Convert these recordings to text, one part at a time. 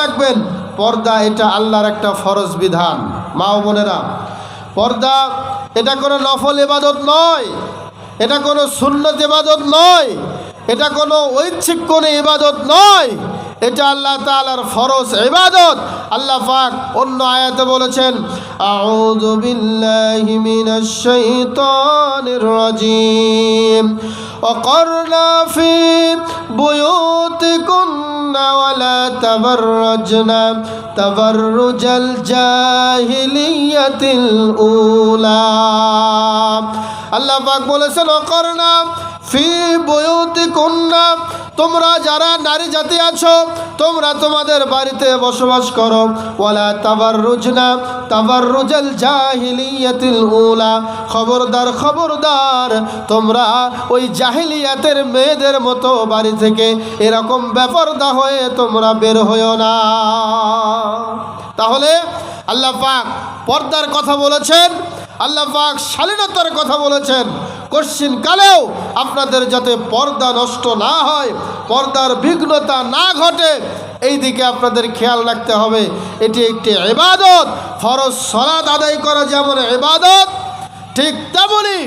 রাখবেন পর্দা এটা আল্লাহর একটা ফরজ বিধান। মা ও বোনেরা, পর্দা এটা কোনো নফল ইবাদত নয়, এটা কোনো সুন্নত ইবাদত নয়, এটা কোনো ঐচ্ছিক কোনো ইবাদত নয়, এটা আল্লাহ তাআলার ফরজ ইবাদত। আল্লাহ পাক অন্য আয়াতে বলেছেন, আউযু বিল্লাহি মিনাশ শাইতানির রাজিম ওয়াকরনা ফি বুয়ুতিকুন্না ওয়ালা তাবাররাজনা তাবাররুজাল জাহিলিয়াতিল উলা। আল্লাহ পাক বলেছেন, ওয়াকরনা ফি বুয়ুতিকুন্না, তোমরা যারা নারী জাতি আছো তোমরা তোমাদের বাড়িতে বসবাস করো, ওয়ালা তাবাররুজনা তাবাররুজাল জাহিলিয়াতিল উলা, খবরদার খবরদার তোমরা ওই জাহিলিয়াতের মেয়েদের মতো বাড়ি থেকে এরকম বেপরদা হয়ে তোমরা বের হইও না। তাহলে আল্লাহ পাক পর্দার কথা বলেছেন, আল্লাহ পাক শালীনতার কথা বলেছেন। কশ্চিন কালেও আপনাদের যাতে পর্দা নষ্ট না হয়, পর্দার বিঘ্নতা না ঘটে, এই দিকে আপনাদের খেয়াল রাখতে হবে। এটি একটি ইবাদত। ফরজ সালাত আদায় করা যেমন ইবাদত, ঠিক তেমনি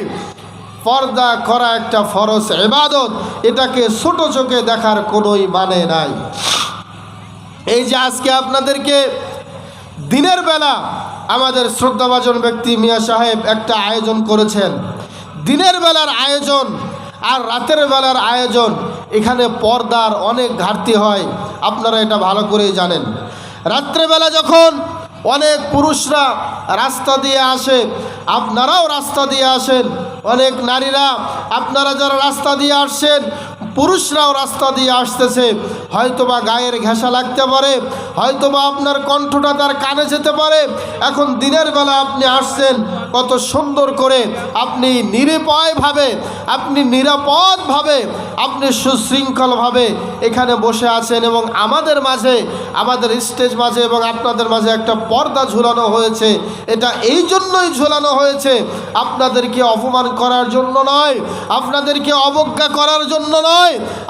পর্দা করা একটা ফরজ ইবাদত। এটাকে ছোট চোখে দেখার কোনোই মানে নাই। এই যে আজকে আপনাদেরকে দিনের বেলা আমাদের শ্রদ্ধাভাজন ব্যক্তি মিয়া সাহেব একটা আয়োজন করেছেন, দিনের বেলার আয়োজন আর রাতের বেলার আয়োজন, এখানে পর্দার অনেক ঘাটতি হয়, আপনারা এটা ভালো করেই জানেন। রাত্রেবেলা যখন অনেক পুরুষরা রাস্তা দিয়ে আসে, আপনারাও রাস্তা দিয়ে আসেন, অনেক নারীরা আপনারা যারা রাস্তা দিয়ে আসছেন, পুরুষরাও রাস্তা দিয়ে আসতেছে, হয়তোবা গায়ের ঘেঁষা লাগতে পারে, হয়তোবা আপনার কণ্ঠটা তার কানে যেতে পারে। এখন দিনের বেলা আপনি আসছেন, কত সুন্দর করে আপনি নিরাপয়ভাবে, আপনি নিরাপদভাবে, আপনি সুশৃঙ্খলভাবে এখানে বসে আছেন, এবং আমাদের মাঝে, আমাদের স্টেজ মাঝে এবং আপনাদের মাঝে একটা পর্দা ঝুলানো হয়েছে। এটা এই জন্যই ঝুলানো হয়েছে, আপনাদেরকে অপমান করার জন্য নয়, আপনাদেরকে অবজ্ঞা করার জন্য নয়,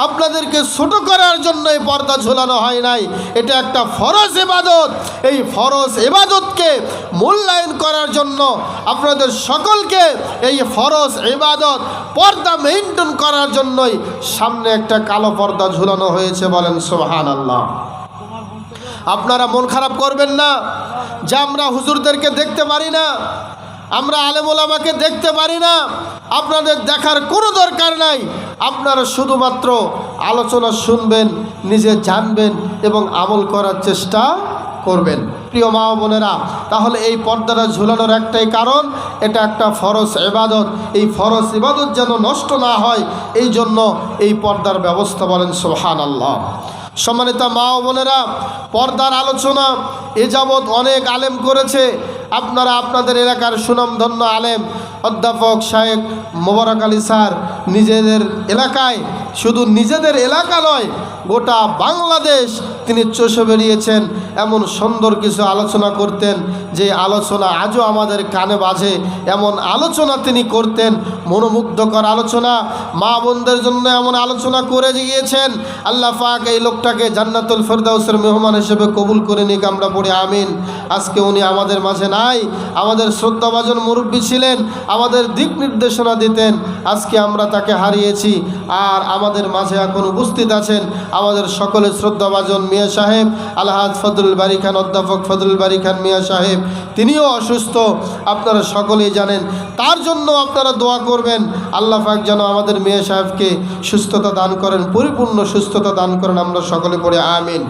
আপনাদেরকে ছোট করার জন্য এই পর্দা ঝুলানো হয় নাই। এটা একটা ফরজ ইবাদত। এই ফরজ ইবাদতকে মূল্যায়ন করার জন্য আপনাদের সকলকে এই ফরজ ইবাদত পর্দা মেইনটেইন করার জন্যই সামনে একটা কালো পর্দা ঝুলানো হয়েছে। বলেন সুবহানাল্লাহ। আপনারা মন খারাপ করবেন না যে আমরা হুজুরদেরকে দেখতে পারি না, আমরা আলেম ওলামাকে দেখতে পারি না। আপনাদের দেখার কোনো দরকার নাই, আপনারা শুধুমাত্র আলোচনা শুনবেন, নিজে জানবেন এবং আমল করার চেষ্টা করবেন। প্রিয় মা ও বোনেরা, তাহলে এই পর্দাটা ঝুলানোর একটাই কারণ, এটা একটা ফরজ ইবাদত। এই ফরজ ইবাদত যেন নষ্ট না হয়, এই জন্য এই পর্দার ব্যবস্থা। বলেন সুবহানাল্লাহ। সম্মানিত মা ও বোনেরা, পর্দার আলোচনা এ যাবৎ অনেক আলেম করেছে। আপনারা আপনাদের এলাকার সুনামধন্য আলেম অধ্যাপক শায়েখ মোবারক আলী স্যার নিজেদের এলাকায়, শুধু নিজেদের এলাকা নয়, গোটা বাংলাদেশ তিনি চষে বেরিয়েছেন। এমন সুন্দর কিছু আলোচনা করতেন যে আলোচনা আজও আমাদের কানে বাজে। এমন আলোচনা তিনি করতেন, মনোমুগ্ধকর আলোচনা, মা বোনদের জন্য এমন আলোচনা করে গিয়েছেন। আল্লাহ পাক এই লোকটাকে জান্নাতুল ফেরদাউসের মেহমান হিসেবে কবুল করে নিক, আমরা পড়ি আমিন। আজকে উনি আমাদের মাঝে নাই, আমাদের শ্রদ্ধাভাজন মুরব্বী ছিলেন, আমাদের দিক নির্দেশনা দিতেন। আজকে আমরা তাকে হারিয়েছি, আর আমাদের মাঝে এখন উপস্থিত আছেন আমাদের সকলের শ্রদ্ধাভাজন মিয়া সাহেব আলহাজ ফজলুল বারী খান, অধ্যাপক ফজলুল বারী খান মিয়া সাহেব। তিনিও অসুস্থ, আপনারা সকলেই জানেন। তার জন্য আপনারা দোয়া করবেন, আল্লাহ পাক যেন আমাদের মিয়া সাহেবকে সুস্থতা দান করেন, পরিপূর্ণ সুস্থতা দান করেন, আমরা সকলে পড়ে আমিন।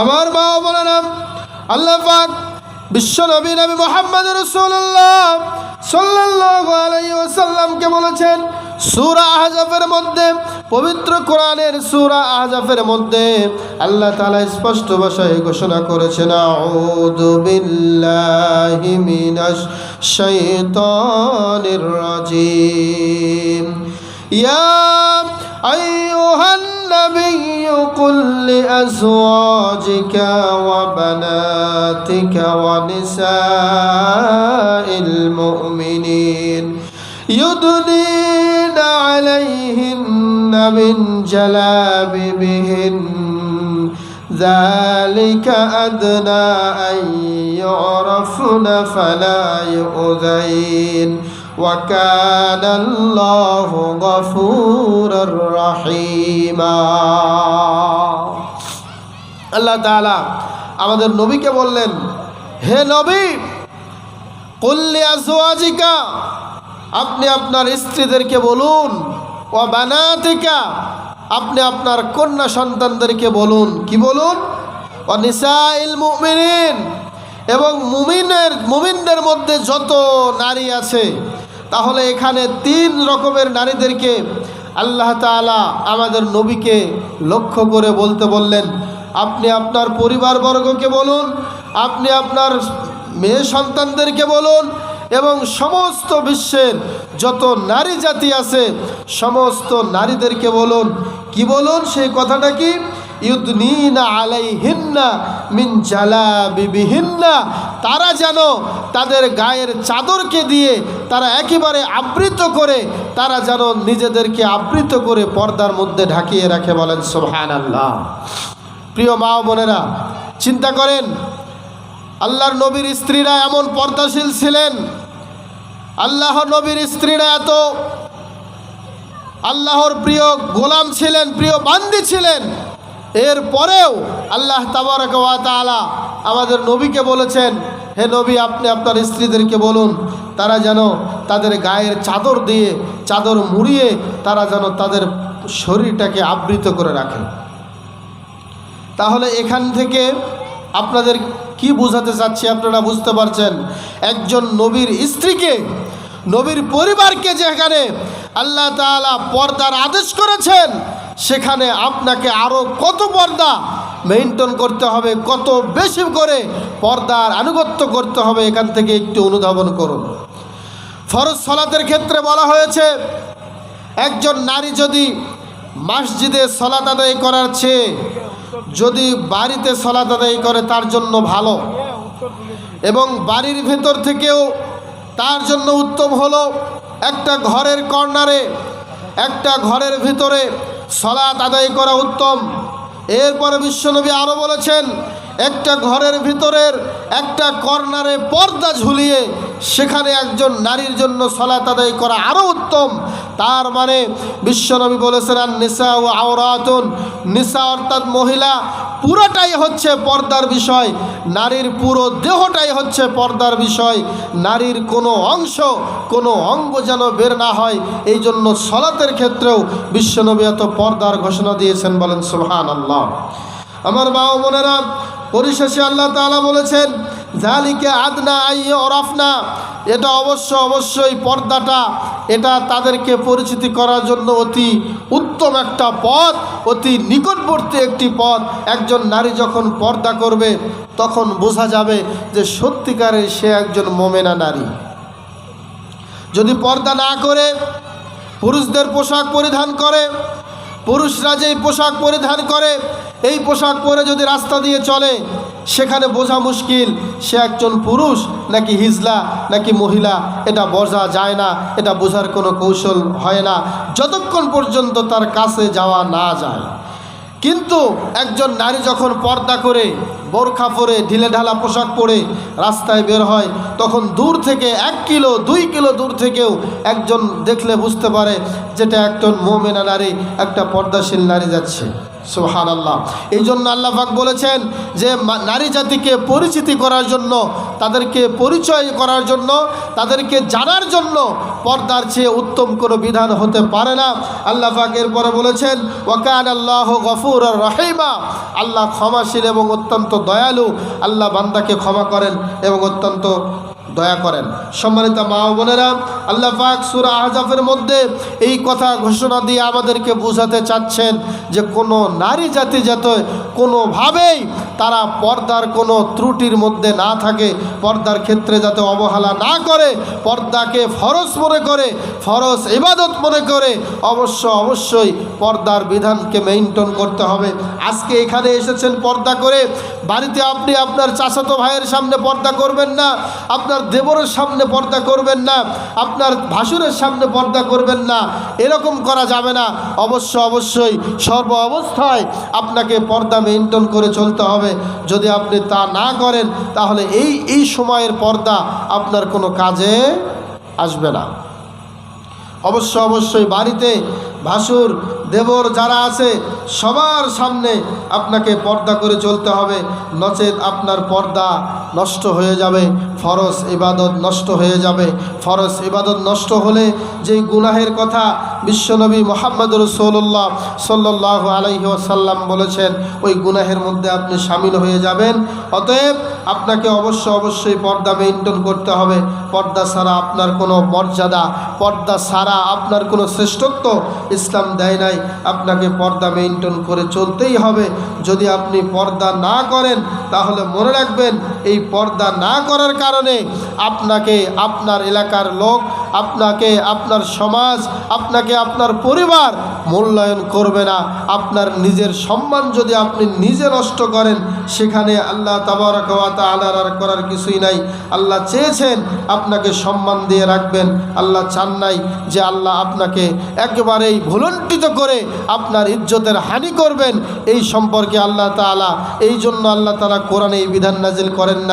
আমার মা ও বোনেরা, আল্লাহ পাক বিশ্ব নবী নবী মুহাম্মদ রাসূলুল্লাহ সাল্লাল্লাহু আলাইহি ওয়াসাল্লামকে বলেছেন সূরা আহজাবের মধ্যে, পবিত্র কোরআনের সূরা আহজাবের মধ্যে আল্লাহ তাআলা স্পষ্ট ভাষায় ঘোষণা করেছেন, আউযু বিল্লাহি মিনাশ শাইতানির রাজিম, ইয়া আইয়ুহান নাবিয়্যু কুল লিআজওয়াজিকা ওয়া বানাতিকা ওয়া নিসাইল মুমিনিন يدنين عليهن من جلابيبهن যালিকা আদনা আন ইউরাফনা ফালা ইউযাইন ওয়া কানা আল্লাহু গফুরুর রহিমা। আল্লাহ তাআলা আমাদের নবীকে বললেন, হে নবী, কুল্লি আজওয়াজিকা, আপনি আপনার স্ত্রীদেরকে বলুন, ও বানাতিকা, আপনি আপনার কন্যা সন্তানদেরকে বলুন। কি বলুন? ও নিসাইল মুমিনিন, এবং মুমিনদের মধ্যে যত নারী আছে। তাহলে এখানে 3 রকমের নারীদেরকে আল্লাহ তাআলা আমাদের নবীকে লক্ষ্য করে বলতে বললেন। আপনি আপনার পরিবারবর্গকে বলুন, আপনি আপনার মেয়ে সন্তানদেরকে বলুন, এবং সমস্ত বিশ্বের যত নারী জাতি আছে সমস্ত নারীদেরকে বলুন। কি বলুন? সেই কথাটা কি? ইউদনিনা আলাইহিন্না মিন জালাবিবিহিন্না, তারা যেন তাদের গায়ের চাদরকে দিয়ে তারা একেবারে আবৃত করে, তারা যেন নিজেদেরকে আবৃত করে পর্দার মধ্যে ঢাকিয়ে রাখে। বলেন সুবহানাল্লাহ। প্রিয় মা ও বোনেরা, চিন্তা করেন, আল্লাহর নবীর স্ত্রীরা এমন পর্দাশীল ছিলেন, আল্লাহর নবীর স্ত্রীরা এত আল্লাহর প্রিয় গোলাম ছিলেন, প্রিয় বান্দি ছিলেন। এরপরেও আল্লাহ তাবারক ওয়া তাআলা আমাদের নবীকে বলেছেন, হে নবী, আপনি আপনার স্ত্রীদেরকে বলুন তারা যেন তাদের গায়ের চাদর দিয়ে, চাদর মুড়িয়ে তারা যেন তাদের শরীরটাকে আবৃত করে রাখে। তাহলে এখান থেকে আপনাদের কি বোঝাতে চাচ্ছি আপনারা বুঝতে পারছেন। একজন নবীর স্ত্রীকে, নবীর পরিবারকে যেখানে আল্লাহ তাআলা পর্দার আদেশ করেছেন, সেখানে আপনাকে আরও কত পর্দা মেইনটেইন করতে হবে, কত বেশি করে পর্দার আনুগত্য করতে হবে, এখান থেকে একটু অনুধাবন করুন। ফরজ সালাতের ক্ষেত্রে বলা হয়েছে, একজন নারী যদি মসজিদে সালাত আদায় করার চেয়ে যদি বাড়িতে সালাত আদায় করে তার জন্য ভালো, এবং বাড়ির ভেতর থেকেও তার জন্য উত্তম হলো একটা ঘরের কর্নারে, একটা ঘরের ভিতরে সালাত আদায় করা উত্তম। এরপরে বিশ্বনবী আরও বলেছেন, একটা ঘরের ভিতরের একটা কর্নারে পর্দা ঝুলিয়ে সেখানে একজন নারীর জন্য সালাত আদায় করা আরও উত্তম। তার মানে বিশ্বনবী বলেছেন, আর নিসা ও আওরাতুন, নিসা অর্থাৎ মহিলা পুরোটাই হচ্ছে পর্দার বিষয়, নারীর পুরো দেহটাই হচ্ছে পর্দার বিষয়। নারীর কোনো অংশ, কোনো অঙ্গ যেন বের না হয়, এই জন্য সালাতের ক্ষেত্রেও বিশ্বনবী এত পর্দার ঘোষণা দিয়েছেন। বলেন সুবহানাল্লাহ। আমার মা ও বোনেরা, পরিশেষে আল্লাহ তাআলা বলেছেন, যালিকা আদনা আইয়ুরাফনা, এটা অবশ্যই পর্দাটা, এটা তাদেরকে পরিচিতি করার জন্য অতি উত্তম একটা পথ, অতি নিকটবর্তী একটি পথ। একজন নারী যখন পর্দা করবে তখন বোঝা যাবে যে সত্যিকারের সে একজন মোমেনা নারী। যদি পর্দা না করে পুরুষদের পোশাক পরিধান করে, পুরুষরা যেই পোশাক পরিধান করে এই পোশাক পরে যদি রাস্তা দিয়ে চলে, সেখানে বোঝা মুশকিল সে একজন পুরুষ নাকি হিজলা নাকি মহিলা, এটা বোঝা যায় না, এটা বোঝার কোনো কৌশল হয় না যতক্ষণ পর্যন্ত তার কাছে যাওয়া না যায়। কিন্তু একজন নারী যখন পর্দা করে, বোরখা পরে, ঢিলেঢালা পোশাক পরে রাস্তায় বের হয়, তখন দূর থেকে 1 কিলো 2 কিলো দূর থেকেও একজন দেখলে বুঝতে পারে যেটা একজন মুমিনা নারী, একটা পর্দাশীল নারী যাচ্ছে। সুবহানাল্লাহ। এই জন্য আল্লাহ পাক বলেছেন যে নারী জাতিকে পরিচিতি করার জন্য, তাদেরকে পরিচয় করার জন্য, তাদেরকে জানার জন্য পর্দার চেয়ে উত্তম কোনো বিধান হতে পারে না। আল্লাহ পাক এরপরে বলেছেন, ওয়া কানাল্লাহু গফুরুর রহিমা, আল্লাহ ক্ষমাশীল এবং অত্যন্ত দয়ালু। আল্লাহ বান্দাকে ক্ষমা করেন এবং অত্যন্ত দয়া করেন। সম্মানিত মা ও বোনেরা, আল্লাহ পাক সূরা আহজাবের মধ্যে এই কথা ঘোষণা দিয়ে আমাদেরকে বোঝাতে চাচ্ছেন যে কোনো নারী জাতি যাতে কোনোভাবেই তারা পর্দার কোনো ত্রুটির মধ্যে না থাকে, পর্দার ক্ষেত্রে যাতে অবহেলা না করে, পর্দাকে ফরজ মনে করে, ফরজ ইবাদত মনে করে অবশ্যই পর্দার বিধানকে মেইনটেইন করতে হবে। আজকে এখানে এসেছেন পর্দা করে, বাড়িতে আপনি আপনার চাচাতো ভাইয়ের সামনে পর্দা করবেন না, আপনার আপনার দেবরের সামনে পর্দা করবেন না, আপনার ভাসুরের সামনে পর্দা করবেন না, এরকম করা যাবে না। অবশ্যই সর্ব অবস্থায় আপনাকে পর্দা মেনটেন করে চলতে হবে। যদি আপনি তা না করেন তাহলে এই সময়ের পর্দা আপনার কোনো কাজে আসবে না। অবশ্যই বাড়িতে ভাসুর দেবর যারা আছে সবার সামনে আপনাকে পর্দা করে চলতে হবে, নচেত আপনার পর্দা নষ্ট হয়ে যাবে, ফরজ ইবাদত নষ্ট হয়ে যাবে। ফরজ ইবাদত নষ্ট হলে যেই গুনাহের কথা বিশ্বনবী মুহাম্মদ রাসূলুল্লাহ সাল্লাল্লাহু আলাইহি ওয়াসাল্লাম বলেছেন, ওই গুনাহের মধ্যে আপনি শামিল হয়ে যাবেন। অতএব আপনাকে অবশ্যই পর্দা মেনটেন করতে হবে। পর্দা ছাড়া আপনার কোনো মর্যাদা, পর্দা ছাড়া আপনার কোনো শ্রেষ্ঠত্ব ইসলাম দেয় নাই। আপনাকে পর্দা মেনটেন করে চলতেই হবে। যদি আপনি পর্দা না করেন তাহলে মনে রাখবেন, এই পর্দা না করার কারণে আপনাকে আপনার এলাকার লোক, আপনাকে আপনার সমাজ, আপনাকে আপনার পরিবার মূল্যায়ন করবে না। আপনার নিজের সম্মান যদি আপনি নিজে নষ্ট করেন, সেখানে আল্লাহ তাবারাকা ওয়া তাআলার আর করার কিছুই নাই। আল্লাহ চেয়েছেন আপনাকে সম্মান দিয়ে রাখবেন, আল্লাহ চান নাই যে আল্লাহ আপনাকে একেবারেই ভুলুণ্ঠিত করে আপনার ইজ্জতের হানি করবেন। এই সম্পর্কে আল্লাহ তাআলা, এই জন্য আল্লাহ তাআলা কোরআনে এই বিধান নাজিল করেন নাই।